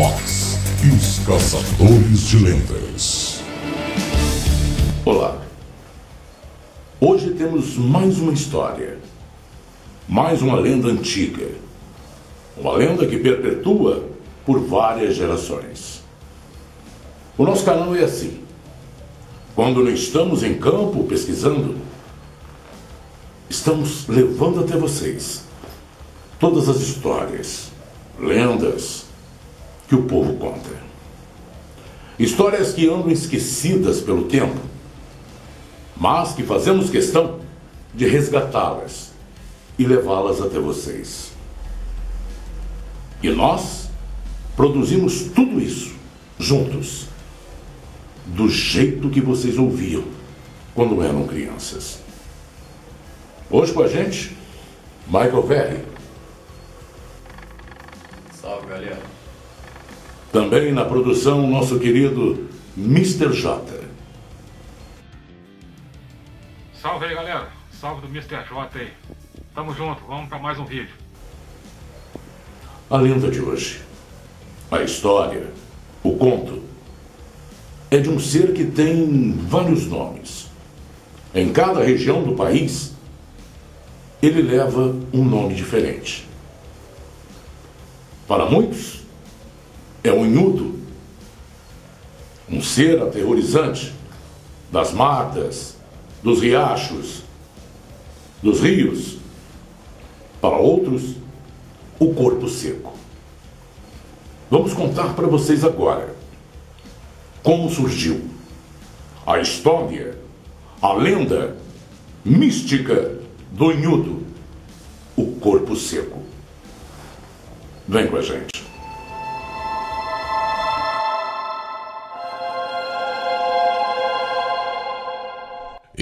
Fox e os Caçadores de Lendas. Olá. Hoje temos mais uma história, mais uma lenda antiga, uma lenda que perpetua por várias gerações. O nosso canal é assim. Quando não estamos em campo pesquisando, estamos levando até vocês todas as histórias, lendas que o povo conta. Histórias que andam esquecidas pelo tempo, mas que fazemos questão de resgatá-las e levá-las até vocês. E nós produzimos tudo isso juntos, do jeito que vocês ouviam quando eram crianças. Hoje com a gente, Michael Ferri. Salve, galera. Também na produção, nosso querido Mr. J. Salve aí, galera. Salve do Mr. J aí. Tamo junto, vamos para mais um vídeo. A lenda de hoje, a história, o conto, é de um ser que tem vários nomes. Em cada região do país, ele leva um nome diferente. Para muitos, é o Unhudo, um ser aterrorizante das matas, dos riachos, dos rios. Para outros, o Corpo Seco. Vamos contar para vocês agora como surgiu a história, a lenda mística do Unhudo, o Corpo Seco. Vem com a gente.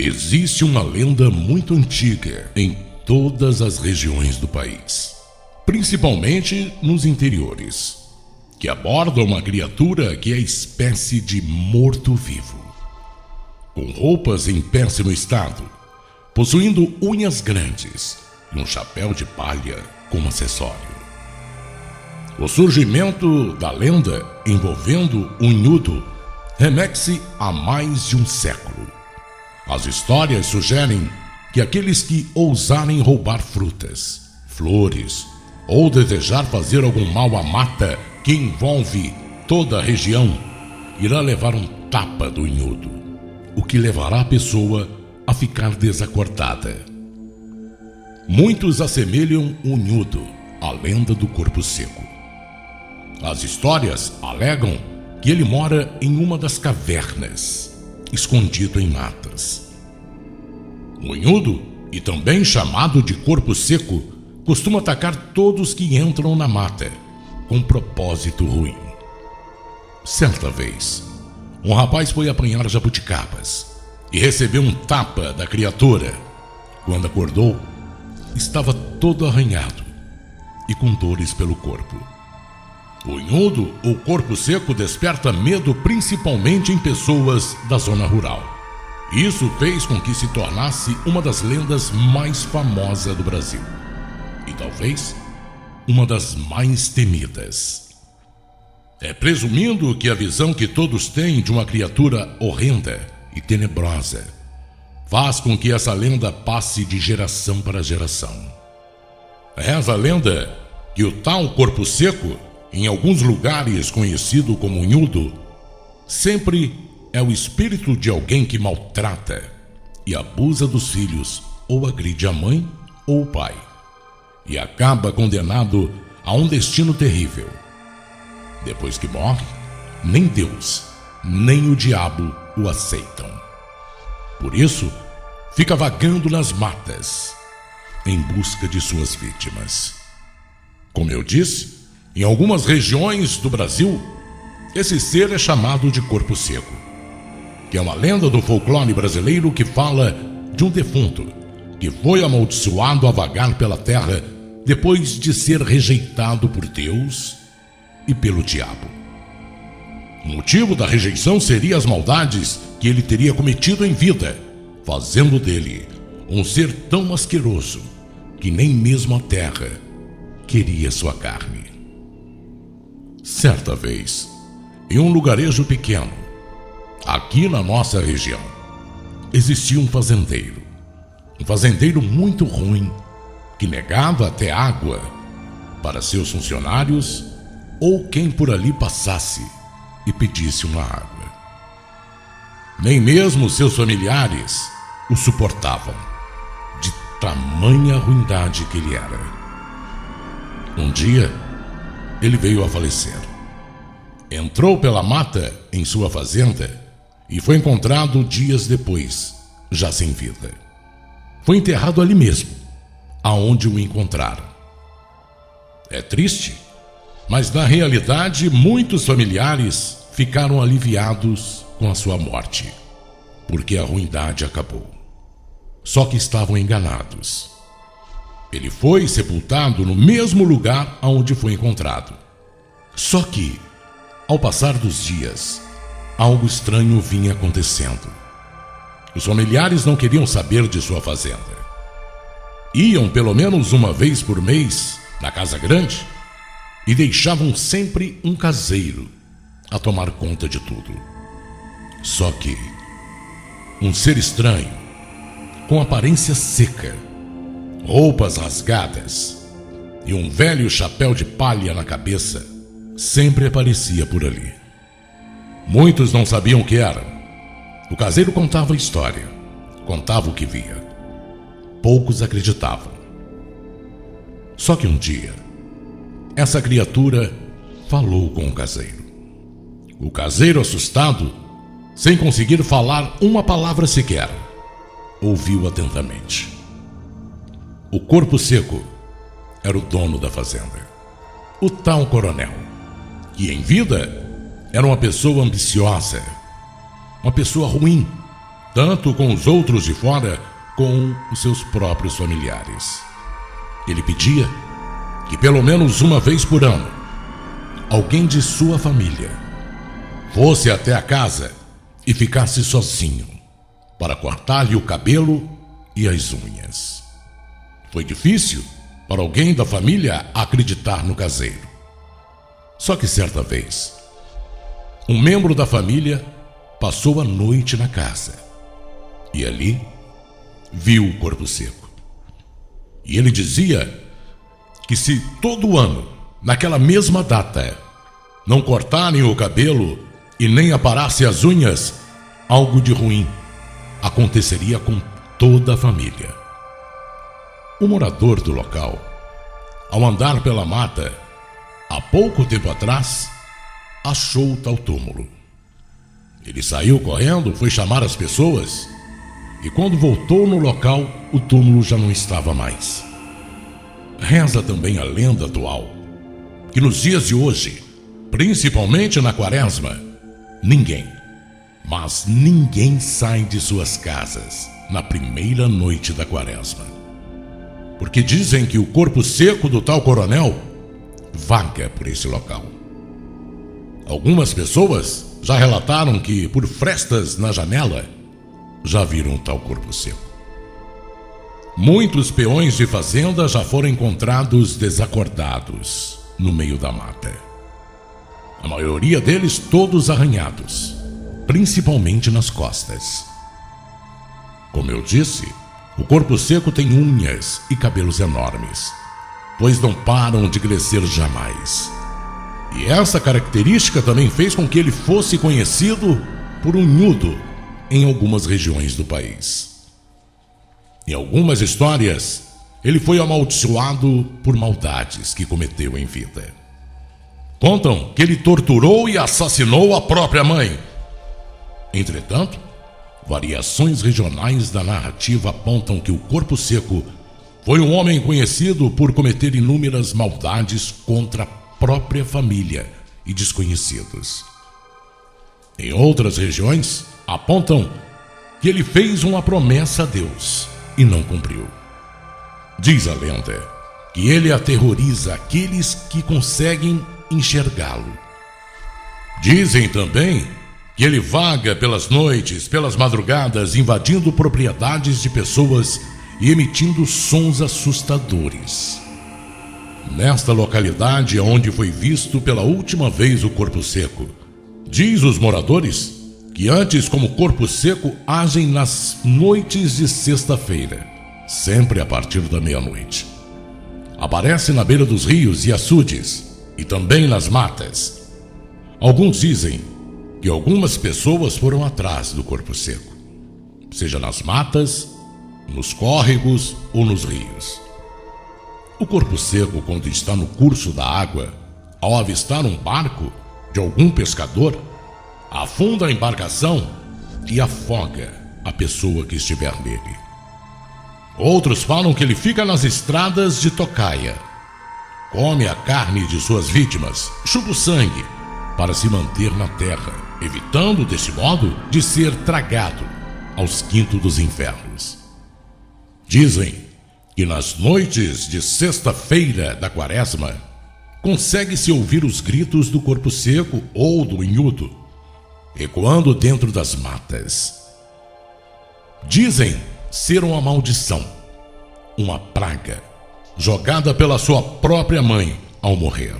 Existe uma lenda muito antiga em todas as regiões do país, principalmente nos interiores, que aborda uma criatura que é espécie de morto-vivo, com roupas em péssimo estado, possuindo unhas grandes e um chapéu de palha como acessório. O surgimento da lenda envolvendo o Unhudo remete-se a mais de um século. As histórias sugerem que aqueles que ousarem roubar frutas, flores ou desejar fazer algum mal à mata que envolve toda a região irá levar um tapa do Unhudo, o que levará a pessoa a ficar desacordada. Muitos assemelham o Unhudo à lenda do Corpo Seco. As histórias alegam que ele mora em uma das cavernas, escondido em matas. O Unhudo, e também chamado de Corpo Seco, costuma atacar todos que entram na mata, com propósito ruim. Certa vez, um rapaz foi apanhar jabuticabas e recebeu um tapa da criatura. Quando acordou, estava todo arranhado e com dores pelo corpo. O Unhudo, ou Corpo Seco, desperta medo principalmente em pessoas da zona rural. Isso fez com que se tornasse uma das lendas mais famosas do Brasil e talvez uma das mais temidas. É presumindo que a visão que todos têm de uma criatura horrenda e tenebrosa faz com que essa lenda passe de geração para geração. Reza a lenda que o tal Corpo Seco, em alguns lugares conhecido como Unhudo, sempre é o espírito de alguém que maltrata e abusa dos filhos ou agride a mãe ou o pai e acaba condenado a um destino terrível. Depois que morre, nem Deus, nem o diabo o aceitam. Por isso, fica vagando nas matas, em busca de suas vítimas. Como eu disse, em algumas regiões do Brasil, esse ser é chamado de Corpo Seco, que é uma lenda do folclore brasileiro que fala de um defunto que foi amaldiçoado a vagar pela terra depois de ser rejeitado por Deus e pelo diabo. O motivo da rejeição seria as maldades que ele teria cometido em vida, fazendo dele um ser tão asqueroso que nem mesmo a terra queria sua carne. Certa vez, em um lugarejo pequeno, aqui na nossa região, existia um fazendeiro muito ruim, que negava até água para seus funcionários ou quem por ali passasse e pedisse uma água. Nem mesmo seus familiares o suportavam, de tamanha ruindade que ele era. Um dia, ele veio a falecer. Entrou pela mata em sua fazenda e foi encontrado dias depois, já sem vida. Foi enterrado ali mesmo, aonde o encontraram. É triste, mas na realidade muitos familiares ficaram aliviados com a sua morte, porque a ruindade acabou. Só que estavam enganados. Ele foi sepultado no mesmo lugar onde foi encontrado. Só que, ao passar dos dias, algo estranho vinha acontecendo. Os familiares não queriam saber de sua fazenda. Iam pelo menos uma vez por mês na casa grande e deixavam sempre um caseiro a tomar conta de tudo. Só que um ser estranho, com aparência seca, roupas rasgadas e um velho chapéu de palha na cabeça, sempre aparecia por ali. Muitos não sabiam o que era. O caseiro contava a história, contava o que via. Poucos acreditavam. Só que um dia, essa criatura falou com o caseiro. O caseiro, assustado, sem conseguir falar uma palavra sequer, ouviu atentamente. O corpo seco era o dono da fazenda, o tal coronel, que em vida era uma pessoa ambiciosa, uma pessoa ruim, tanto com os outros de fora, com os seus próprios familiares. Ele pedia que pelo menos uma vez por ano, alguém de sua família fosse até a casa e ficasse sozinho para cortar-lhe o cabelo e as unhas. Foi difícil para alguém da família acreditar no caseiro. Só que certa vez, um membro da família passou a noite na casa e ali viu o corpo seco. E ele dizia que se todo ano, naquela mesma data, não cortarem o cabelo e nem aparassem as unhas, algo de ruim aconteceria com toda a família. O morador do local, ao andar pela mata, há pouco tempo atrás, achou o tal túmulo. Ele saiu correndo, foi chamar as pessoas e quando voltou no local, o túmulo já não estava mais. Reza também a lenda atual que nos dias de hoje, principalmente na quaresma, ninguém, mas ninguém sai de suas casas na primeira noite da quaresma. Porque dizem que o corpo seco do tal coronel vaga por esse local. Algumas pessoas já relataram que, por frestas na janela, já viram o tal corpo seco. Muitos peões de fazenda já foram encontrados desacordados no meio da mata. A maioria deles todos arranhados, principalmente nas costas. Como eu disse, o corpo seco tem unhas e cabelos enormes, pois não param de crescer jamais. E essa característica também fez com que ele fosse conhecido por unhudo em algumas regiões do país. Em algumas histórias, ele foi amaldiçoado por maldades que cometeu em vida. Contam que ele torturou e assassinou a própria mãe. Entretanto, variações regionais da narrativa apontam que o corpo seco foi um homem conhecido por cometer inúmeras maldades contra a própria família e desconhecidos. Em outras regiões, apontam que ele fez uma promessa a Deus e não cumpriu. Diz a lenda que ele aterroriza aqueles que conseguem enxergá-lo. Dizem também que ele vaga pelas noites, pelas madrugadas, invadindo propriedades de pessoas e emitindo sons assustadores. nesta localidade onde foi visto pela última vez o corpo seco. Diz os moradores que antes, como corpo seco, agem nas noites de sexta-feira, sempre a partir da meia-noite. Aparece na beira dos rios e açudes e também nas matas. Alguns dizem que algumas pessoas foram atrás do corpo seco, seja nas matas, nos córregos ou nos rios. O corpo seco, quando está no curso da água, ao avistar um barco de algum pescador, afunda a embarcação e afoga a pessoa que estiver nele. Outros falam que ele fica nas estradas de tocaia, come a carne de suas vítimas, chupa o sangue para se manter na terra, evitando, desse modo, de ser tragado aos quintos dos infernos. Dizem que nas noites de sexta-feira da quaresma, consegue-se ouvir os gritos do corpo seco ou do unhudo, ecoando dentro das matas. Dizem ser uma maldição, uma praga, jogada pela sua própria mãe ao morrer.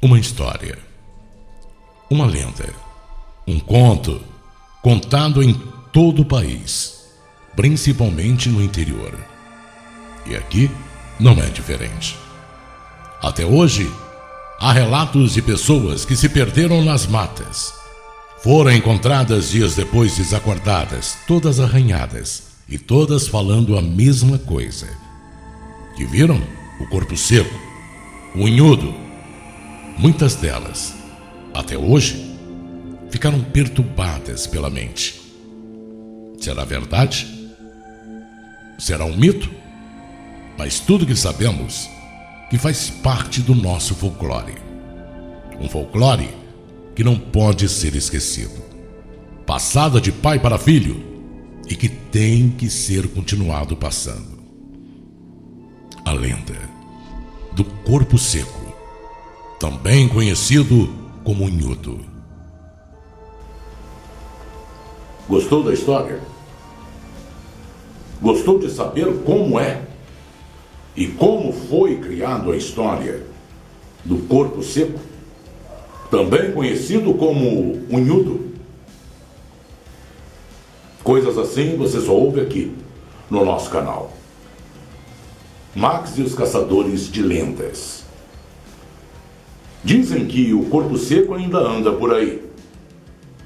Uma história, uma lenda, um conto contado em todo o país, principalmente no interior. E aqui não é diferente. Até hoje, há relatos de pessoas que se perderam nas matas. Foram encontradas dias depois desacordadas, todas arranhadas e todas falando a mesma coisa. Que viram o corpo seco, o unhudo. Muitas delas, até hoje, ficaram perturbadas pela mente. Será verdade? Será um mito? Mas tudo que sabemos que faz parte do nosso folclore. Um folclore que não pode ser esquecido, passada de pai para filho e que tem que ser continuado passando. A lenda do corpo seco, também conhecido como unhudo. Gostou da história? Gostou de saber como é e como foi criada a história do corpo seco, também conhecido como unhudo? Coisas assim você só ouve aqui no nosso canal. Max e os Caçadores de Lendas. Dizem que o corpo seco ainda anda por aí,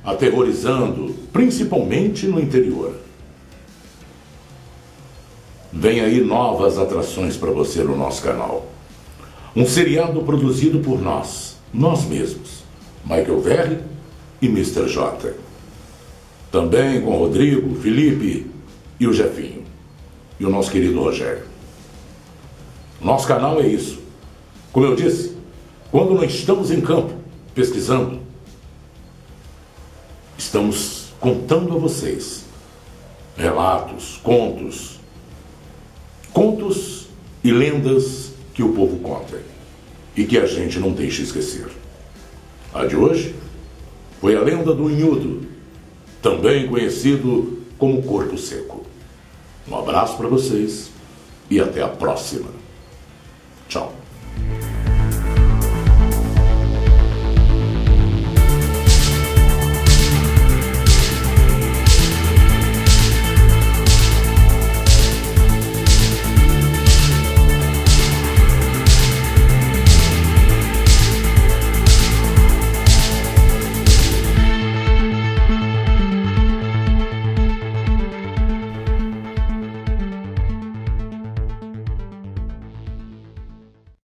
aterrorizando, principalmente no interior. Vem aí novas atrações para você no nosso canal. Um seriado produzido por nós mesmos, Michael Verri e Mr. J. Também com Rodrigo, Felipe e o Jefinho. E o nosso querido Rogério. Nosso canal é isso. Como eu disse, quando não estamos em campo, pesquisando, estamos contando a vocês relatos, contos e lendas que o povo conta e que a gente não deixa esquecer. A de hoje foi a lenda do unhudo, também conhecido como corpo seco. Um abraço para vocês e até a próxima.